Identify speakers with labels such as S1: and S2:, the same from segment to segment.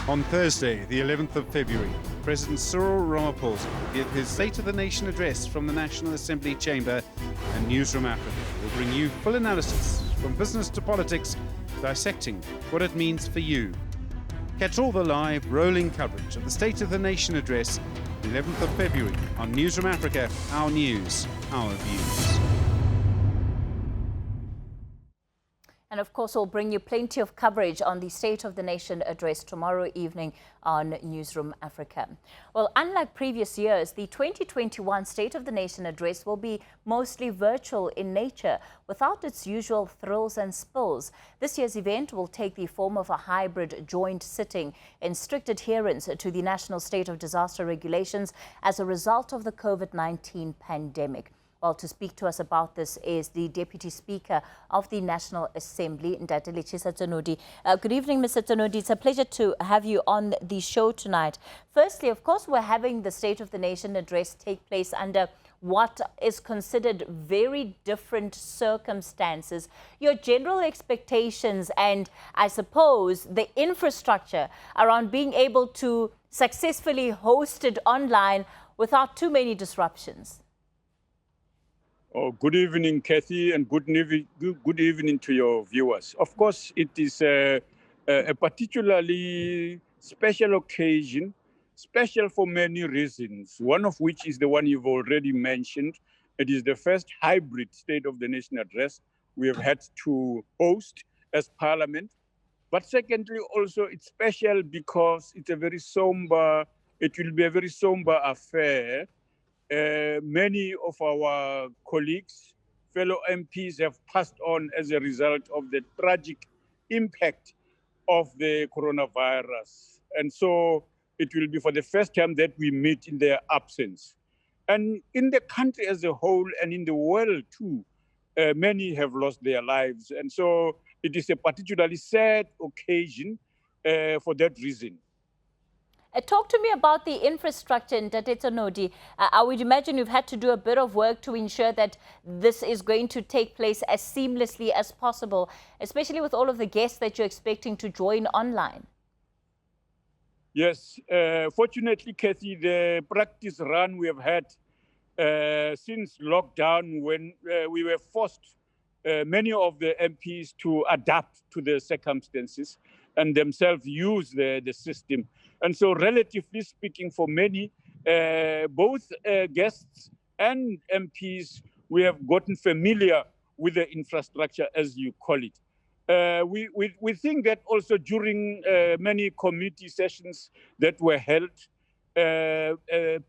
S1: On Thursday, the 11th of February, President Cyril Ramaphosa will give his State of the Nation address from the National Assembly chamber, and Newzroom Afrika will bring you full analysis from business to politics, dissecting what it means for you. Catch all the live, rolling coverage of the State of the Nation address, the 11th of February, on Newzroom Afrika, our news, our views.
S2: And of course, we'll bring you plenty of coverage on the State of the Nation address tomorrow evening on Newzroom Afrika. Well, unlike previous years, the 2021 State of the Nation address will be mostly virtual in nature, without its usual thrills and spills. This year's event will take the form of a hybrid joint sitting in strict adherence to the national state of disaster regulations as a result of the COVID-19 pandemic. Well, to speak to us about this is the Deputy Speaker of the National Assembly, Ntate Tsanodi. Good evening, Mr. Tsanodi. It's a pleasure to have you on the show tonight. Firstly, of course, we're having the State of the Nation address take place under what is considered very different circumstances. Your general expectations and, I suppose, the infrastructure around being able to successfully host it online without too many disruptions.
S3: Oh, good evening, Kathy, and good evening to your viewers. Of course, it is a particularly special occasion, special for many reasons, one of which is the one you've already mentioned. It is the first hybrid State of the Nation address we have had to host as Parliament. But secondly, also, it's special because it will be a very somber affair. Many of our colleagues, fellow MPs have passed on as a result of the tragic impact of the coronavirus. And so it will be for the first time that we meet in their absence. And in the country as a whole and in the world too, many have lost their lives. And so it is a particularly sad occasion for that reason.
S2: Talk to me about the infrastructure in Ntate Tsanodi. I would imagine you've had to do a bit of work to ensure that this is going to take place as seamlessly as possible, especially with all of the guests that you're expecting to join online.
S3: Yes, fortunately, Kathy, the practice run we have had since lockdown, when we were forced, many of the MPs, to adapt to the circumstances and themselves use the system. And so, relatively speaking, for many, both guests and MPs, we have gotten familiar with the infrastructure, as you call it. We think that also during many committee sessions that were held,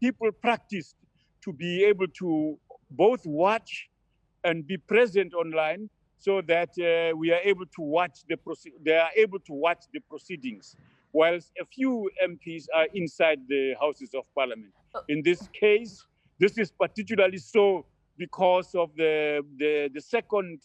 S3: people practiced to be able to both watch and be present online, so that we are able to watch they are able to watch the proceedings, whilst a few MPs are inside the Houses of Parliament. In this case, this is particularly so because of the second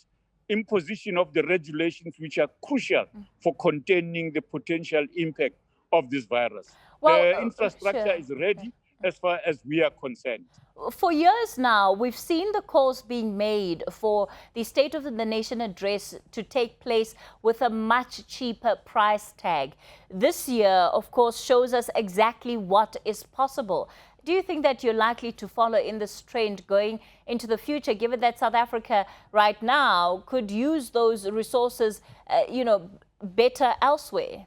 S3: imposition of the regulations, which are crucial for containing the potential impact of this virus.
S2: Well,
S3: the infrastructure is ready as far as we are concerned.
S2: For years now, we've seen the calls being made for the State of the Nation address to take place with a much cheaper price tag. This year, of course, shows us exactly what is possible. Do you think that you're likely to follow in this trend going into the future, given that South Africa right now could use those resources, better elsewhere?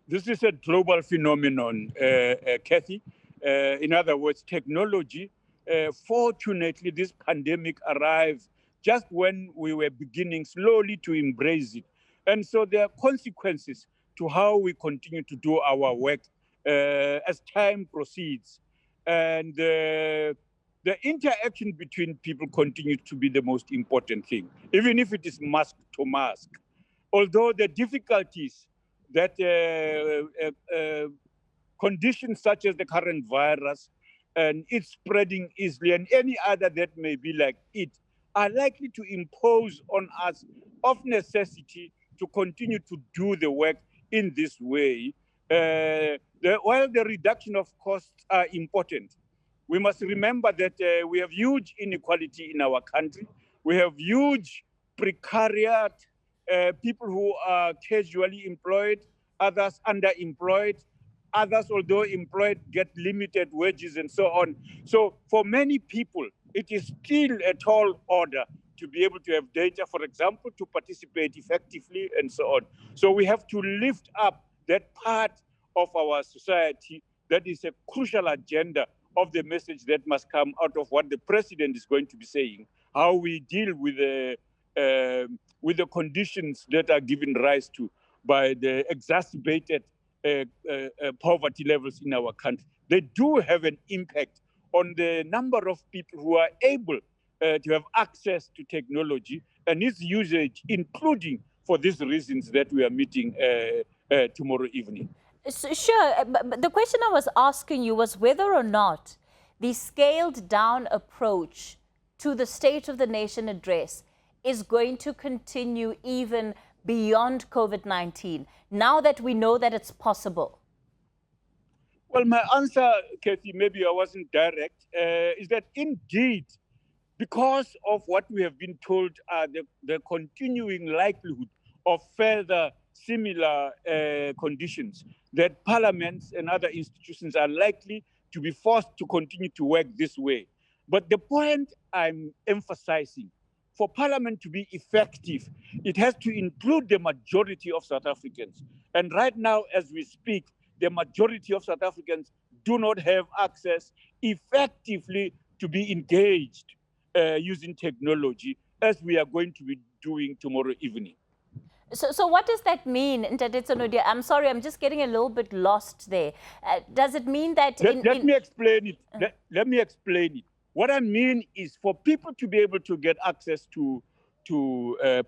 S3: This is a global phenomenon, Kathy. In other words, technology. Fortunately, this pandemic arrived just when we were beginning slowly to embrace it. And so there are consequences to how we continue to do our work as time proceeds. And the interaction between people continues to be the most important thing, even if it is mask to mask. Although the difficulties that conditions such as the current virus and it's spreading easily, and any other that may be like it, are likely to impose on us of necessity to continue to do the work in this way. While the reduction of costs are important, we must remember that we have huge inequality in our country. We have huge precariat, people who are casually employed others underemployed, others, although employed, get limited wages and so on. So for many people, it is still a tall order to be able to have data, for example, to participate effectively and so on. So we have to lift up that part of our society that is a crucial agenda of the message that must come out of what the president is going to be saying, how we deal with the conditions that are given rise to by the exacerbated poverty levels in our country. They do have an impact on the number of people who are able to have access to technology and its usage, including for these reasons that we are meeting tomorrow evening.
S2: So, sure, but the question I was asking you was whether or not the scaled down approach to the State of the Nation address is going to continue even beyond COVID-19, now that we know that it's possible.
S3: Well, my answer, Kathy, maybe I wasn't direct, is that indeed, because of what we have been told are the continuing likelihood of further similar conditions, that parliaments and other institutions are likely to be forced to continue to work this way. But the point I'm emphasizing, for parliament to be effective, it has to include the majority of South Africans. And right now, as we speak, the majority of South Africans do not have access effectively to be engaged using technology, as we are going to be doing tomorrow evening.
S2: So what does that mean, Ntadetso Naudé? I'm sorry, I'm just getting a little bit lost there. Does it mean that...
S3: Let me explain it. Let me explain it. What I mean is for people to be able to get access to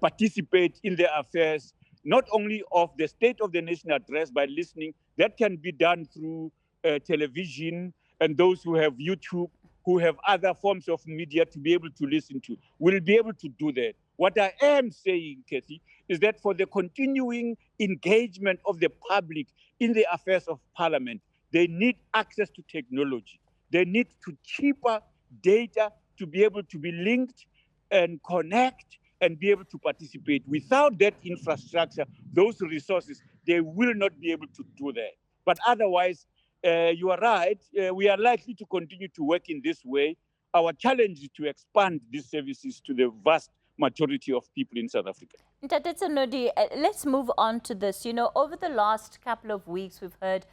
S3: participate in their affairs, not only of the State of the Nation address by listening, that can be done through television, and those who have YouTube, who have other forms of media to be able to listen to, will be able to do that. What I am saying, Kathy, is that for the continuing engagement of the public in the affairs of parliament, they need access to technology. They need to cheaper data to be able to be linked and connect and be able to participate. Without that infrastructure, those resources, they will not be able to do that. But otherwise, you are right, we are likely to continue to work in this way. Our challenge is to expand these services to the vast majority of people in South Africa.
S2: Ntadetso Naudé, let's move on to this. You know, over the last couple of weeks, we've heard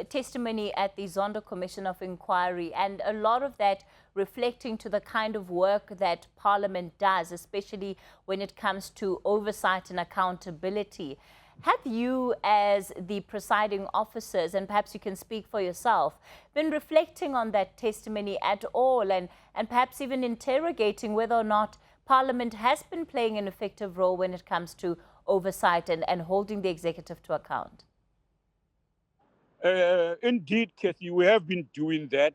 S2: testimony at the Zondo Commission of Inquiry, and a lot of that reflecting to the kind of work that Parliament does, especially when it comes to oversight and accountability. Have you, as the presiding officers, and perhaps you can speak for yourself, been reflecting on that testimony at all, and perhaps even interrogating whether or not Parliament has been playing an effective role when it comes to oversight and holding the executive to account?
S3: Indeed, Kathy, we have been doing that.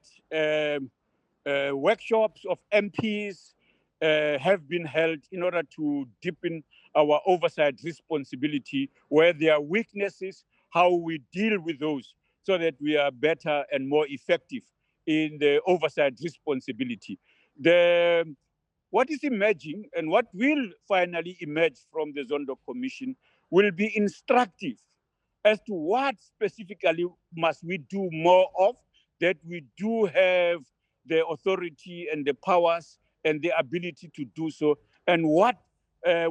S3: Workshops of MPs have been held in order to deepen our oversight responsibility, where there are weaknesses, how we deal with those so that we are better and more effective in the oversight responsibility. What is emerging and what will finally emerge from the Zondo Commission will be instructive as to what specifically must we do more of, that we do have the authority and the powers and the ability to do so, and what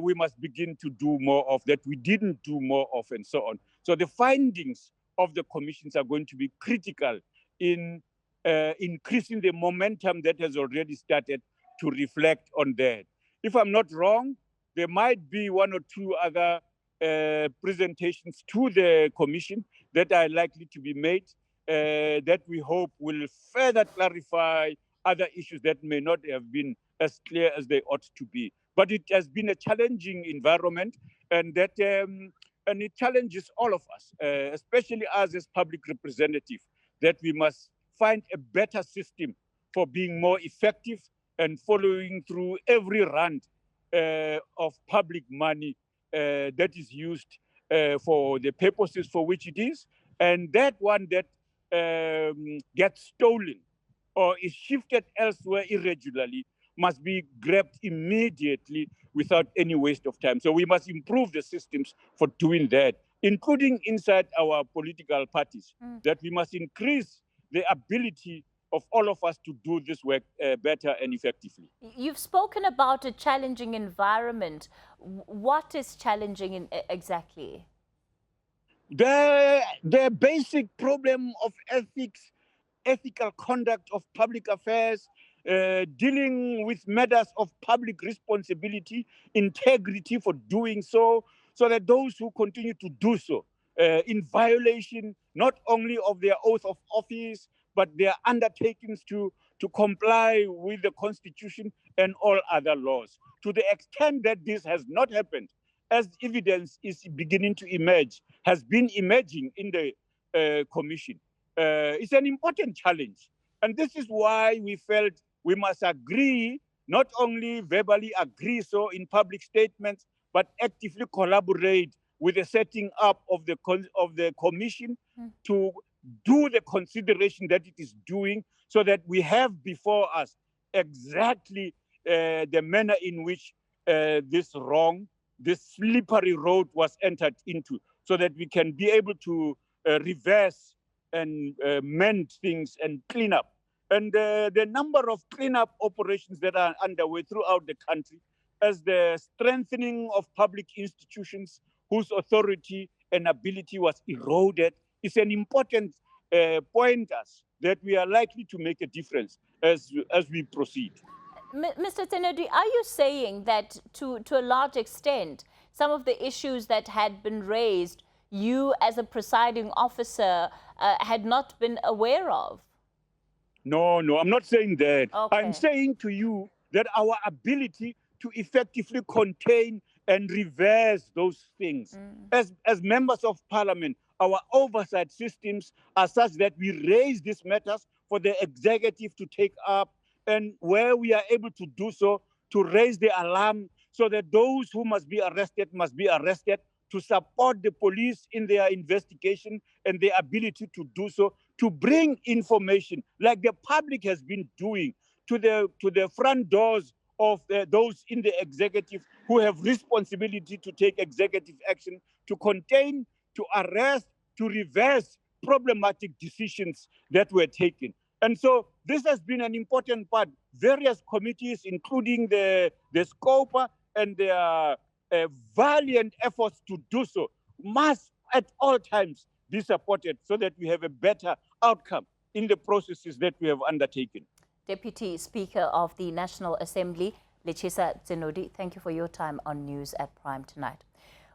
S3: we must begin to do more of that we didn't do more of, and so on. So the findings of the commissions are going to be critical in increasing the momentum that has already started to reflect on that. If I'm not wrong, there might be one or two other presentations to the commission that are likely to be made that we hope will further clarify other issues that may not have been as clear as they ought to be. But it has been a challenging environment, and that and it challenges all of us, especially us as public representatives, that we must find a better system for being more effective and following through every rand of public money that is used for the purposes for which it is, and that one that gets stolen or is shifted elsewhere irregularly must be grabbed immediately without any waste of time. So we must improve the systems for doing that. including inside our political parties, that we must increase the ability of all of us to do this work better and effectively.
S2: You've spoken about a challenging environment. What is challenging exactly?
S3: The basic problem of ethics, ethical conduct of public affairs, dealing with matters of public responsibility, integrity for doing so, so that those who continue to do so in violation not only of their oath of office, but their undertakings to comply with the Constitution and all other laws. To the extent that this has not happened, as evidence is beginning to emerge, has been emerging in the Commission, it's an important challenge. And this is why we felt we must agree, not only verbally agree so in public statements, but actively collaborate with the setting up of the Commission to do the consideration that it is doing, so that we have before us exactly the manner in which this slippery road was entered into, so that we can be able to reverse and mend things and clean up. And the number of cleanup operations that are underway throughout the country, as the strengthening of public institutions whose authority and ability was eroded, is an important pointer that we are likely to make a difference as we proceed.
S2: Mr. Tenodi, are you saying that to a large extent, some of the issues that had been raised, you as a presiding officer had not been aware of?
S3: No, I'm not saying that.
S2: Okay.
S3: I'm saying to you that our ability to effectively contain and reverse those things, as members of parliament, our oversight systems are such that we raise these matters for the executive to take up, and where we are able to do so, to raise the alarm so that those who must be arrested, to support the police in their investigation and their ability to do so, to bring information like the public has been doing to the front doors of those in the executive who have responsibility to take executive action, to contain, to arrest, to reverse problematic decisions that were taken. And so this has been an important part. Various committees, including the SCOPA and their valiant efforts to do so, must at all times be supported so that we have a better outcome in the processes that we have undertaken.
S2: Deputy Speaker of the National Assembly, Lechisa Tenodi, thank you for your time on News at Prime tonight.